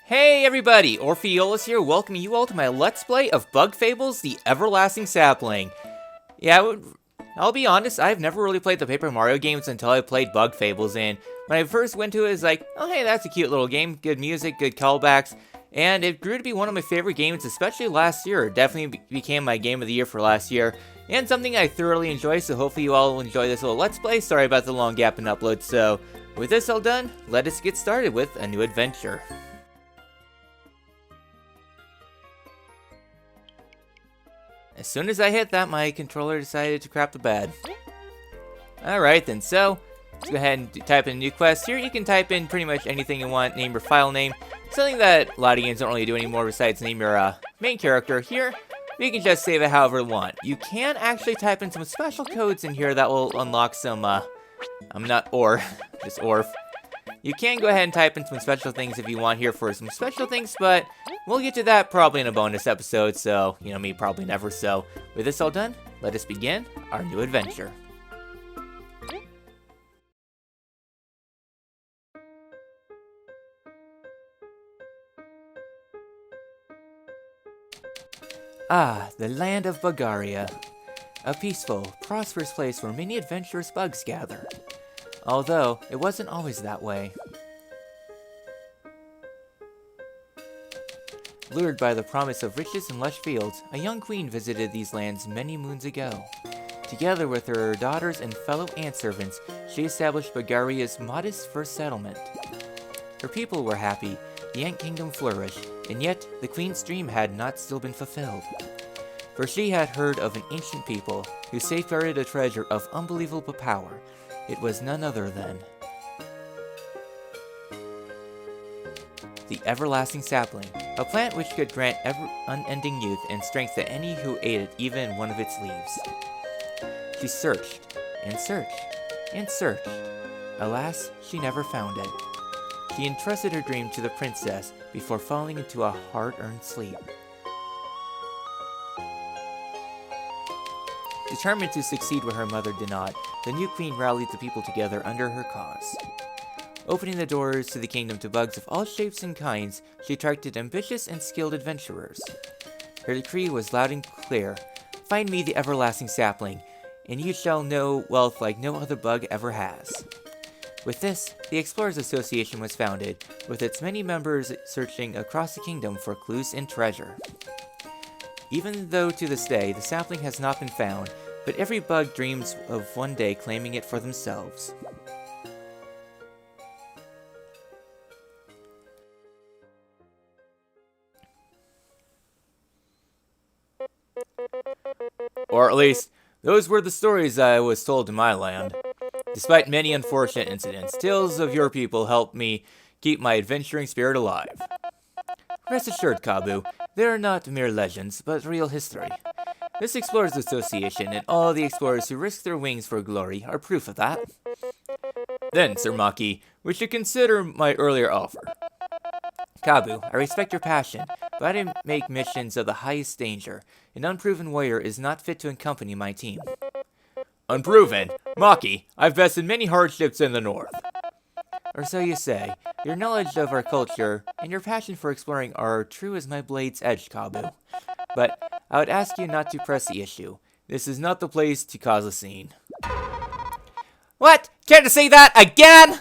Hey everybody, Orpheolus here, welcoming you all to my Let's Play of Bug Fables, the Everlasting Sapling. Yeah, I'll be honest, I've never really played the Paper Mario games until I played Bug Fables, and when I first went to it, it's like, oh hey, that's a cute little game, good music, good callbacks, and it grew to be one of my favorite games, especially last year. It definitely became my game of the year for last year, and something I thoroughly enjoy, so hopefully you all will enjoy this little Let's Play. Sorry about the long gap in upload, so with this all done, let us get started with a new adventure. As soon as I hit that, my controller decided to crap the bed. Alright then, so let's go ahead and type in a new quest. Here you can type in pretty much anything you want, name your file name. Something that a lot of games don't really do anymore besides name your main character. Here, you can just save it however you want. You can actually type in some special codes in here that will unlock some, just Orf. You can go ahead and type in some special things if you want here for some special things, but we'll get to that probably in a bonus episode, so, me probably never. So, with this all done, let us begin our new adventure. Ah, the land of Bulgaria. A peaceful, prosperous place where many adventurous bugs gather. Although, it wasn't always that way. Lured by the promise of riches and lush fields, a young queen visited these lands many moons ago. Together with her daughters and fellow ant servants, she established Bulgaria's modest first settlement. Her people were happy, the ant kingdom flourished, and yet the queen's dream had not still been fulfilled. For she had heard of an ancient people who safeguarded a treasure of unbelievable power. It was none other than the Everlasting Sapling, a plant which could grant unending youth and strength to any who ate even one of its leaves. She searched, and searched, and searched. Alas, she never found it. She entrusted her dream to the princess before falling into a hard-earned sleep. Determined to succeed where her mother did not, the new queen rallied the people together under her cause. Opening the doors to the kingdom to bugs of all shapes and kinds, she attracted ambitious and skilled adventurers. Her decree was loud and clear: find me the Everlasting Sapling, and you shall know wealth like no other bug ever has. With this, the Explorers Association was founded, with its many members searching across the kingdom for clues and treasure. Even though to this day, the sapling has not been found, but every bug dreams of one day claiming it for themselves. Or at least, those were the stories I was told in my land. Despite many unfortunate incidents, tales of your people helped me keep my adventuring spirit alive. Rest assured, Kabu, they are not mere legends, but real history. This Explorers Association and all the explorers who risk their wings for glory are proof of that. Then, Sir Maki, we should consider my earlier offer. Kabu, I respect your passion, but I make missions of the highest danger. An unproven warrior is not fit to accompany my team. Unproven? Maki, I've vested many hardships in the north. Or so you say. Your knowledge of our culture and your passion for exploring are true as my blade's edge, Kabu. But I would ask you not to press the issue. This is not the place to cause a scene. What? Care to say that again?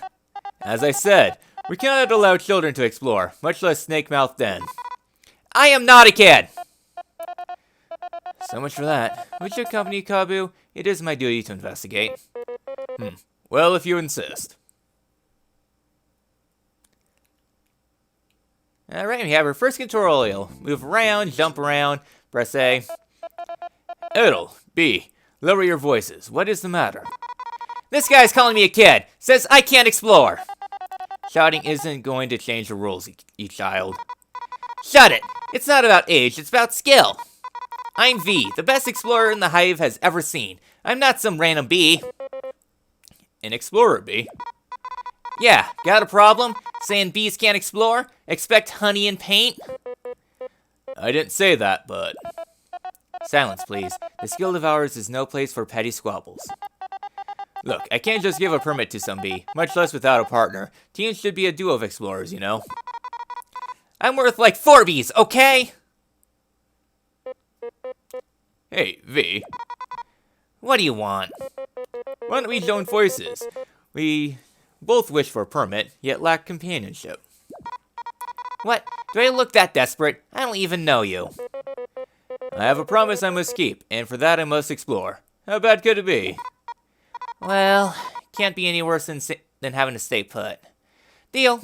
As I said, we cannot allow children to explore, much less snake-mouthed den. I am not a kid! So much for that. Would you accompany Kabu? It is my duty to investigate. Well, if you insist. Alright, we have our first tutorial. Move around, jump around, press A. Idle, B, lower your voices. What is the matter? This guy's calling me a kid. Says I can't explore. Shouting isn't going to change the rules, you child. Shut it! It's not about age, it's about skill. I'm V, the best explorer in the Hive has ever seen. I'm not some random B. An explorer, B? Yeah, got a problem? Saying bees can't explore? Expect honey and paint? I didn't say that, but... Silence, please. This guild of ours is no place for petty squabbles. Look, I can't just give a permit to some bee, much less without a partner. Teams should be a duo of explorers, you know? I'm worth like 4 Bs, okay? Hey, V. What do you want? Why don't we join forces? We both wish for a permit, yet lack companionship. What? Do I look that desperate? I don't even know you. I have a promise I must keep, and for that I must explore. How bad could it be? Well, can't be any worse than having to stay put. Deal.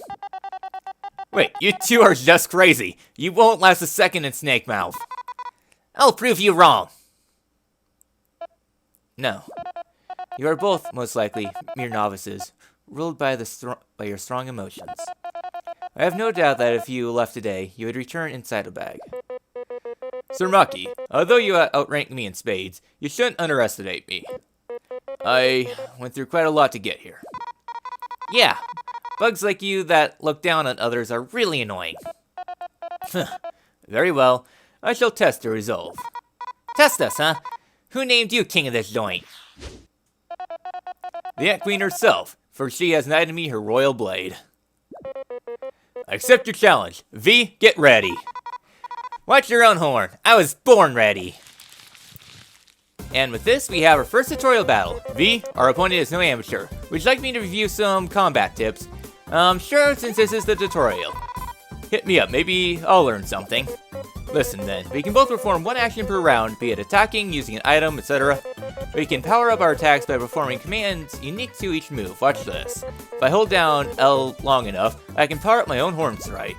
Wait, you two are just crazy. You won't last a second in Snake Mouth. I'll prove you wrong. No. You are both, most likely, mere novices, ruled by your strong emotions. I have no doubt that if you left today, you would return inside a bag. Sir Maki, although you outrank me in spades, you shouldn't underestimate me. I went through quite a lot to get here. Yeah, bugs like you that look down on others are really annoying. Very well, I shall test your resolve. Test us, huh? Who named you king of this joint? The Ant Queen herself, for she has knighted me her royal blade. I accept your challenge. V, get ready. Watch your own horn. I was born ready. And with this, we have our first tutorial battle. V, our opponent is no amateur. Would you like me to review some combat tips? Sure, since this is the tutorial. Hit me up, maybe I'll learn something. Listen then, we can both perform one action per round, be it attacking, using an item, etc. We can power up our attacks by performing commands unique to each move. Watch this. If I hold down L long enough, I can power up my own horn strike.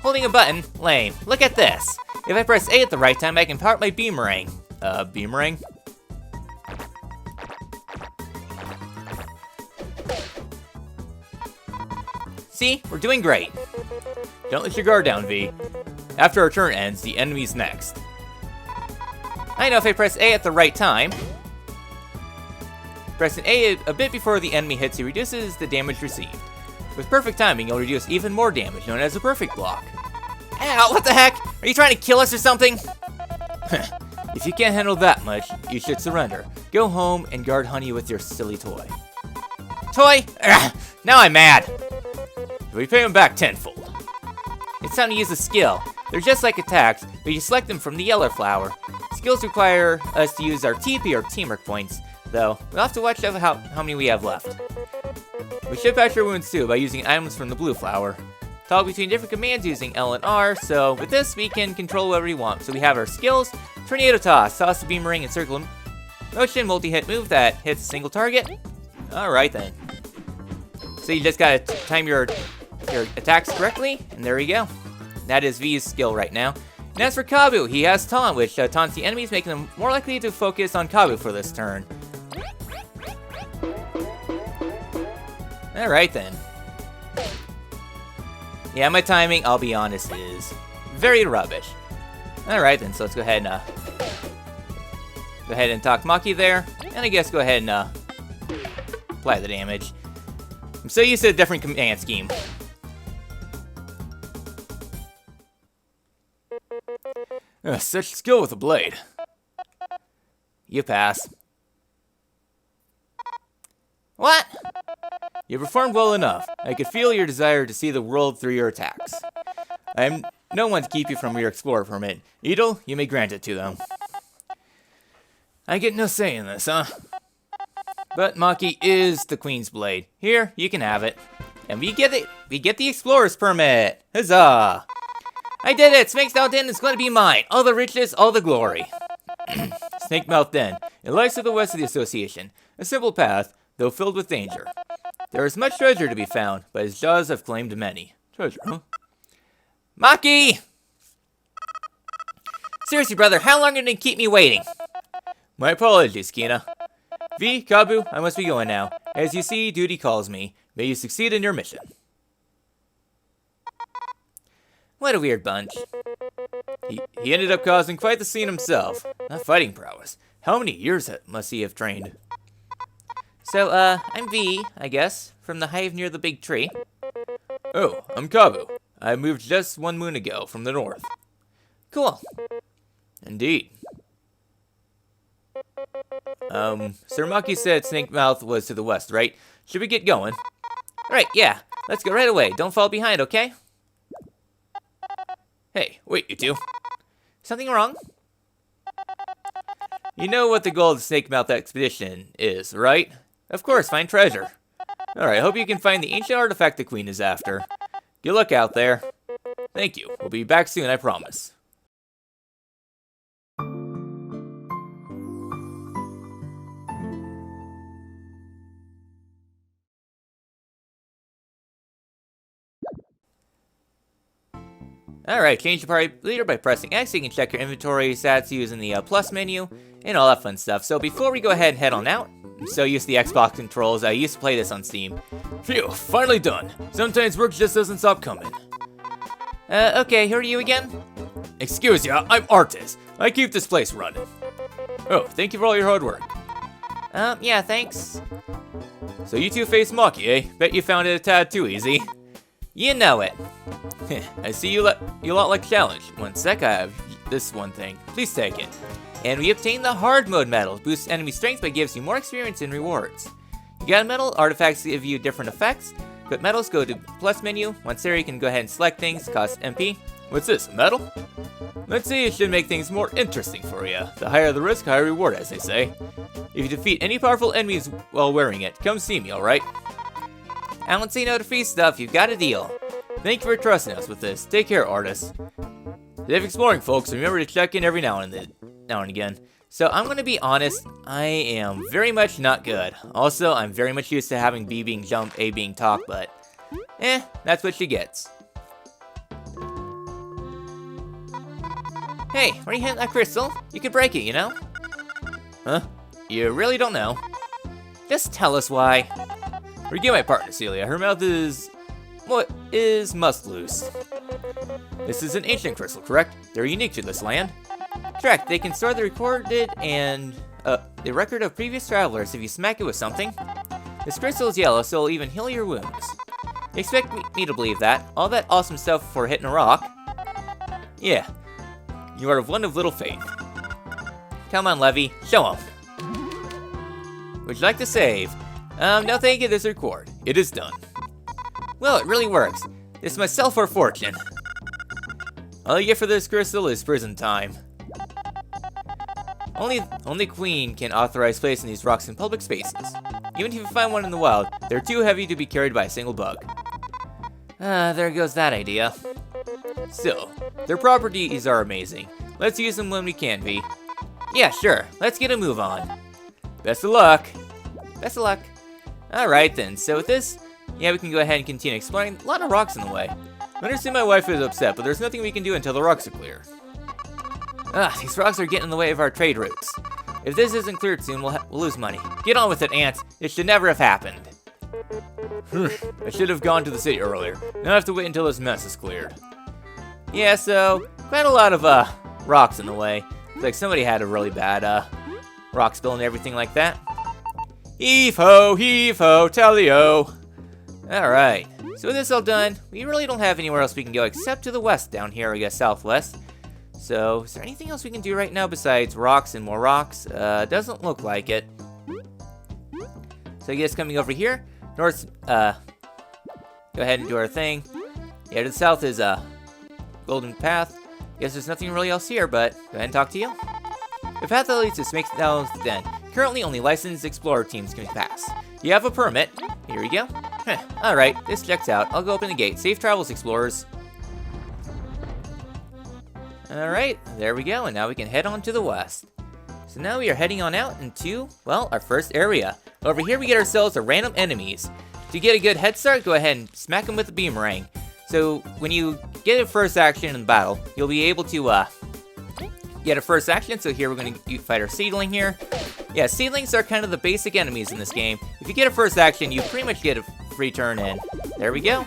Holding a button? Lame. Look at this. If I press A at the right time, I can power up my beamerang. Beamerang? See? We're doing great. Don't let your guard down, V. After our turn ends, the enemy's next. I know if I press A at the right time, pressing A a bit before the enemy hits you reduces the damage received. With perfect timing, you'll reduce even more damage, known as a perfect block. Ow, what the heck? Are you trying to kill us or something? If you can't handle that much, you should surrender. Go home and guard Honey with your silly toy. Toy? Ugh, now I'm mad. We pay him back tenfold. It's time to use a skill. They're just like attacks, but you select them from the yellow flower. Skills require us to use our TP or teamwork points, though. We'll have to watch out how many we have left. We should patch our wounds too by using items from the blue flower. Toggle between different commands using L and R, so with this we can control whatever we want. So we have our skills, Tornado Toss, toss the beamerang and circle motion, multi-hit move that hits a single target. Alright then. So you just gotta time your attacks correctly, and there we go. That is V's skill right now. And as for Kabu, he has Taunt, which taunts the enemies, making them more likely to focus on Kabu for this turn. Alright then. Yeah, my timing, I'll be honest, is very rubbish. Alright then, so let's go ahead and talk Maki there, and I guess go ahead and apply the damage. I'm so used to a different command scheme. Such skill with a blade. You pass. What? You performed well enough. I could feel your desire to see the world through your attacks. I am no one to keep you from your explorer permit. Edel, you may grant it to them. I get no say in this, huh? But Maki is the Queen's blade. Here, you can have it. And we get the explorer's permit. Huzzah! I did it! Snake's Den is going to be mine. All the riches, all the glory. Snake Mouth Den. It lies to the west of the association. A simple path, though filled with danger. There is much treasure to be found, but its jaws have claimed many. Treasure, huh? Maki! Seriously, brother, how long are you going to keep me waiting? My apologies, Kina. V, Kabu, I must be going now. As you see, duty calls me. May you succeed in your mission. What a weird bunch. He ended up causing quite the scene himself. Not fighting prowess. How many years must he have trained? So, I'm V, I guess, from the hive near the big tree. Oh, I'm Kabu. I moved just 1 moon ago from the north. Cool. Indeed. Sir Maki said Snake Mouth was to the west, right? Should we get going? Right, yeah. Let's go right away. Don't fall behind, okay? Hey, wait, you two. Something wrong? You know what the goal of the Snake Mouth expedition is, right? Of course, find treasure. Alright, hope you can find the ancient artifact the Queen is after. Good luck out there. Thank you. We'll be back soon, I promise. Alright, change the party leader by pressing X. You can check your inventory stats using the plus menu and all that fun stuff. So before we go ahead and head on out, I'm so used to the Xbox controls, I used to play this on Steam. Phew, finally done. Sometimes work just doesn't stop coming. Okay, who are you again? Excuse ya, I'm Artis. I keep this place running. Oh, thank you for all your hard work. Yeah, thanks. So you two face Maki, eh? Bet you found it a tad too easy. You know it. I see you lot like challenge. One sec, I have this one thing. Please take it. And we obtained the hard mode medal. Boosts enemy strength but gives you more experience and rewards. You got a medal, artifacts give you different effects. Equip medals, go to plus menu. Once there you can go ahead and select things, cost MP. What's this, a medal? Let's say it should make things more interesting for you. The higher the risk, higher reward, as they say. If you defeat any powerful enemies while wearing it, come see me, alright? I don't say no to free stuff, you've got a deal. Thank you for trusting us with this. Take care, artists. Safe exploring, folks. Remember to check in every now and again. So I'm gonna be honest, I am very much not good. Also, I'm very much used to having B being jump, A being talk, but that's what she gets. Hey, why are you hitting that crystal? You could break it, you know? Huh? You really don't know? Just tell us why. Forgive my partner, Celia. Her mouth is... must loose. This is an ancient crystal, correct? They're unique to this land. Correct, they can store the recorded and the record of previous travelers if you smack it with something. This crystal is yellow, so it'll even heal your wounds. You expect me to believe that? All that awesome stuff for hitting a rock? Yeah. You are one of little faith. Come on, Levy, show 'em. Would you like to save? No thank you, this record. It is done. Well, it really works. This must sell for a fortune. All you get for this crystal is prison time. Only Queen can authorize placing these rocks in public spaces. Even if you find one in the wild, they're too heavy to be carried by a single bug. There goes that idea. Still, their properties are amazing. Let's use them when we can be. Yeah, sure. Let's get a move on. Best of luck. Best of luck. Alright then, so with this, yeah, we can go ahead and continue exploring. A lot of rocks in the way. I understand my wife is upset, but there's nothing we can do until the rocks are clear. These rocks are getting in the way of our trade routes. If this isn't cleared soon, we'll lose money. Get on with it, Ant. It should never have happened. I should have gone to the city earlier. Now I have to wait until this mess is cleared. Yeah, so, quite a lot of, rocks in the way. It's like somebody had a really bad, rock spill and everything like that. Heave-ho, tally-o. Alright, so with this all done, we really don't have anywhere else we can go except to the west down here, I guess southwest. So, is there anything else we can do right now besides rocks and more rocks? Doesn't look like it. So I guess coming over here, north, go ahead and do our thing. Yeah, to the south is, Golden Path. Guess there's nothing really else here, but go ahead and talk to you. The path that leads to Snake's Den. Currently, only licensed explorer teams can pass. You have a permit. Here we go. Alright, this checks out. I'll go open the gate. Safe travels, explorers. Alright, there we go, and now we can head on to the west. So now we are heading on out into, well, our first area. Over here we get ourselves a random enemies. To get a good head start, go ahead and smack them with a boomerang. So when you get a first action in battle, you'll be able to get a first action. So here we're going to fight our seedling here. Yeah, seedlings are kind of the basic enemies in this game. If you get a first action, you pretty much get a free turn in. There we go.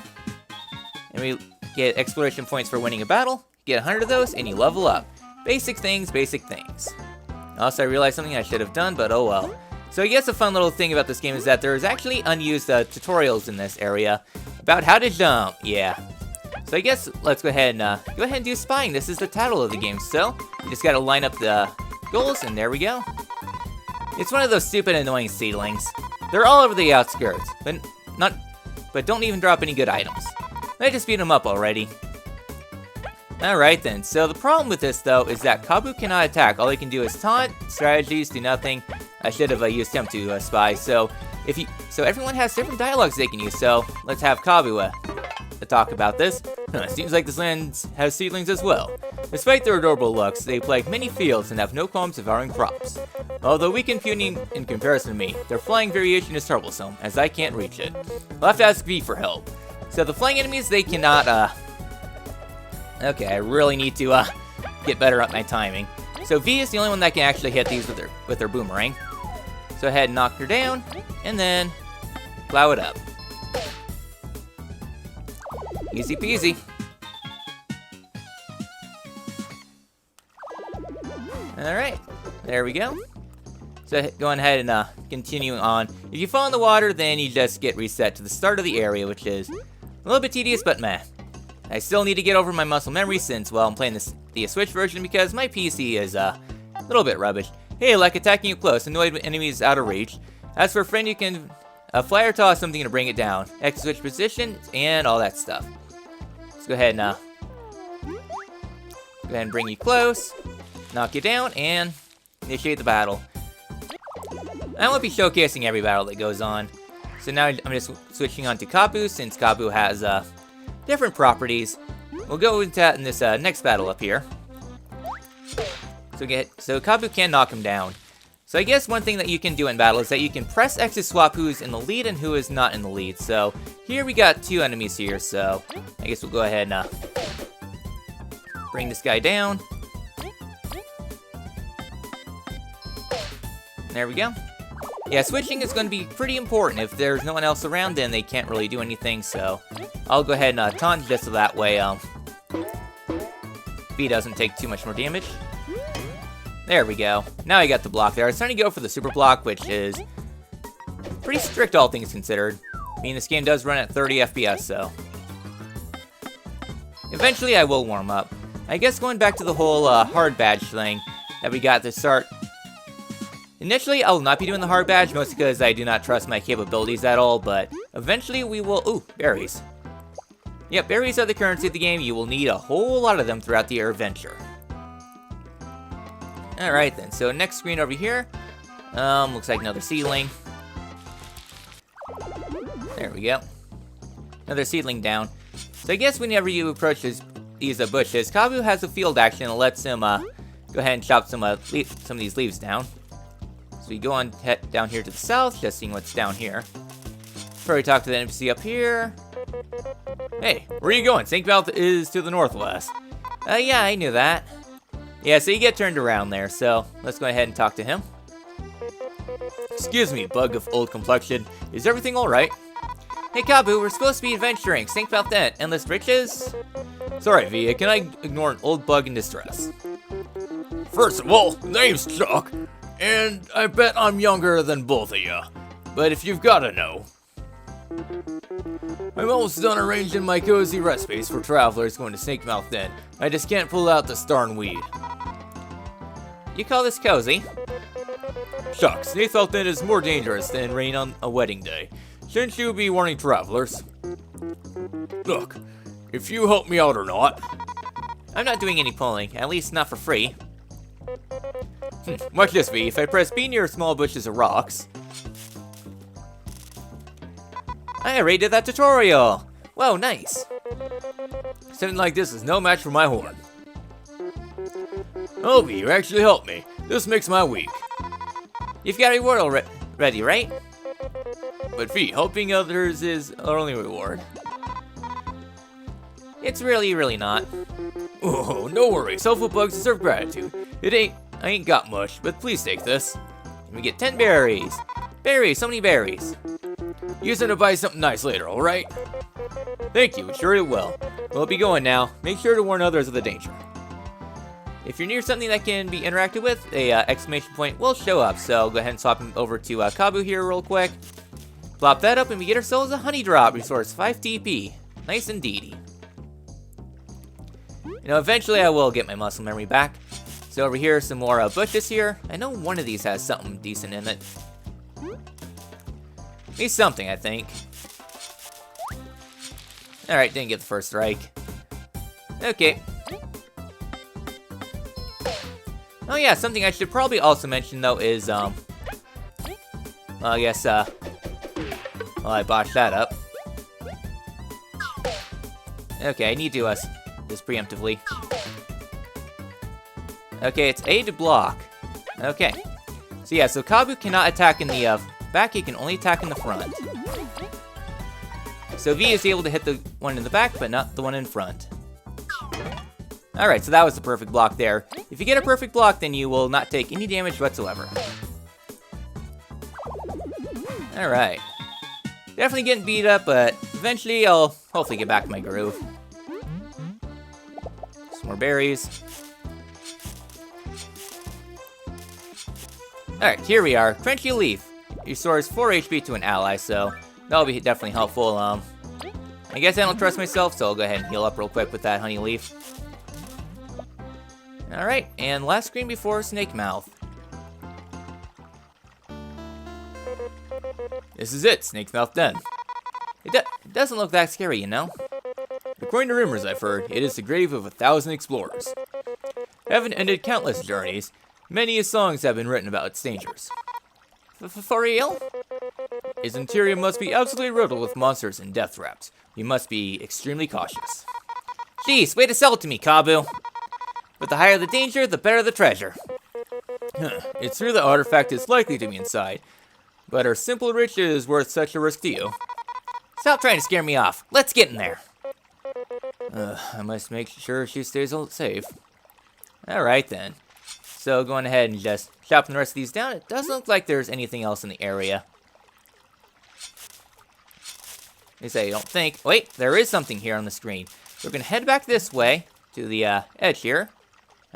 And we get exploration points for winning a battle. Get 100 of those, and you level up. Basic things, basic things. Also, I realized something I should have done, but oh well. So I guess a fun little thing about this game is that there's actually unused tutorials in this area about how to jump. Yeah. So I guess let's go ahead and do spying. This is the title of the game. So you just gotta line up the goals, and there we go. It's one of those stupid, annoying seedlings. They're all over the outskirts, but but don't even drop any good items. I just beat him up already. Alright then, so the problem with this though is that Kabu cannot attack. All he can do is taunt, strategies, do nothing. I should have used him to spy. So everyone has different dialogues they can use, so let's have Kabu talk about this. Seems like this land has seedlings as well. Despite their adorable looks, they plague many fields and have no qualms devouring crops. Although weak and puny in comparison to me, their flying variation is troublesome, as I can't reach it. I'll have to ask V for help. So the flying enemies, they cannot, okay, I really need to, get better at my timing. So V is the only one that can actually hit these with their boomerang. So ahead and knock her down, and then plow it up. Easy peasy. Alright, there we go. So going ahead and continuing on. If you fall in the water, then you just get reset to the start of the area, which is a little bit tedious, but meh. I still need to get over my muscle memory since, well, I'm playing the Switch version because my PC is a little bit rubbish. Hey, like attacking you close, annoyed enemies out of reach. As for a friend, you can fly or toss something to bring it down. X switch position and all that stuff. Let's go ahead and bring you close, knock you down, and initiate the battle. I won't be showcasing every battle that goes on. So now I'm just switching on to Kabu since Kabu has different properties. We'll go into that in this next battle up here. So Kabu can knock him down. So I guess one thing that you can do in battle is that you can press X to swap who's in the lead and who is not in the lead. So here we got two enemies here, so I guess we'll go ahead and bring this guy down. There we go. Yeah, switching is going to be pretty important. If there's no one else around, then they can't really do anything, so I'll go ahead and taunt just so that way B doesn't take too much more damage. There we go. Now I got the block there. I was trying to go for the super block, which is pretty strict all things considered. I mean, this game does run at 30 FPS, so eventually I will warm up. I guess going back to the whole hard badge thing that we got to start. Initially, I will not be doing the hard badge, mostly because I do not trust my capabilities at all, but eventually we will... Ooh, berries. Yep, berries are the currency of the game. You will need a whole lot of them throughout the adventure. Alright then, so next screen over here. Looks like another seedling. There we go. Another seedling down. So I guess whenever you approach these bushes, Kabu has a field action that lets him go ahead and chop some of these leaves down. So we go on down here to the south, just seeing what's down here. Probably talk to the NPC up here. Hey, where are you going? St. Mouth is to the northwest. Yeah, I knew that. Yeah, so you get turned around there, so let's go ahead and talk to him. Excuse me, bug of old complexion. Is everything alright? Hey Kabu, we're supposed to be adventuring. St. Mouth Endless Riches? Sorry, V, can I ignore an old bug in distress? First of all, name's Chuck, and I bet I'm younger than both of you. But if you've gotta know, I'm almost done arranging my cozy rest space for travelers going to Snake Mouth Den. I just can't pull out the starn weed. You call this cozy? Shucks, Snake Mouth Den is more dangerous than rain on a wedding day. Shouldn't you be warning travelers? Look, if you help me out or not. I'm not doing any pulling, at least not for free. Watch this, V. If I press B near small bushes of rocks. I already did that tutorial! Whoa, nice! Something like this is no match for my horn. Oh, V, you actually helped me. This makes my week. You've got a reward ready, right? But V, helping others is our only reward. It's really not. Oh, no worries. Helpful bugs deserve gratitude. I ain't got much, but please take this. We get 10 berries. Berries, so many berries. Use them to buy something nice later, alright? Thank you, sure it will. We'll be going now. Make sure to warn others of the danger. If you're near something that can be interacted with, a exclamation point will show up. So go ahead and swap him over to Kabu here real quick. Plop that up and we get ourselves a honey drop. Restores 5 TP. Nice indeedy. You know, eventually I will get my muscle memory back. So over here, some more bushes here. I know one of these has something decent in it. At least something, I think. Alright, didn't get the first strike. Okay. Oh yeah, something I should probably also mention though is, well, I guess, well, I botched that up. Okay, I need to, this preemptively. Okay, it's A to block. Okay. So yeah, so Kabu cannot attack in the, back, he can only attack in the front. So V is able to hit the one in the back, but not the one in front. Alright, so that was the perfect block there. If you get a perfect block, then you will not take any damage whatsoever. Alright. Definitely getting beat up, but eventually I'll hopefully get back in my groove. Some more berries. Alright, here we are. Crunchy Leaf. Restores 4 HP to an ally, so that'll be definitely helpful. I guess I don't trust myself, so I'll go ahead and heal up real quick with that Honey Leaf. Alright, and last screen before Snake Mouth. This is it, Snake Mouth Den. It doesn't look that scary, you know? According to rumors I've heard, it is the grave of 1,000 explorers. Having ended countless journeys, many songs have been written about its dangers. For real? Its interior must be absolutely riddled with monsters and death traps. You must be extremely cautious. Jeez, way to sell it to me, Kabu. But the higher the danger, the better the treasure. It's true the artifact is likely to be inside, but our simple rich is worth such a risk to you. Stop trying to scare me off. Let's get in there. I must make sure she stays safe. Alright then. So going ahead and just chopping the rest of these down. It doesn't look like there's anything else in the area. They say, I don't think. Wait, there is something here on the screen. We're going to head back this way to the edge here.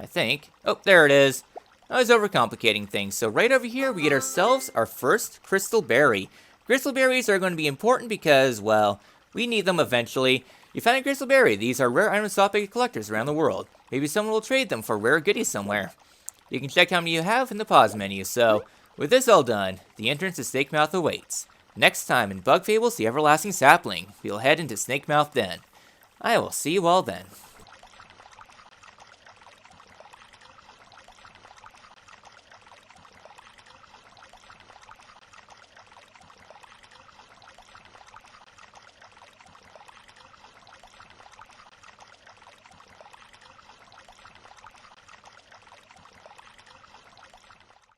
I think. Oh, there it is. I was overcomplicating things. So right over here, we get ourselves our first crystal berry. Crystal berries are going to be important because, well, we need them eventually. You found a crystal berry. These are rare items sought by collectors around the world. Maybe someone will trade them for rare goodies somewhere. You can check how many you have in the pause menu. So, with this all done, the entrance to Snake Mouth awaits. Next time in Bug Fables, the Everlasting Sapling, we'll head into Snake Mouth Den. I will see you all then.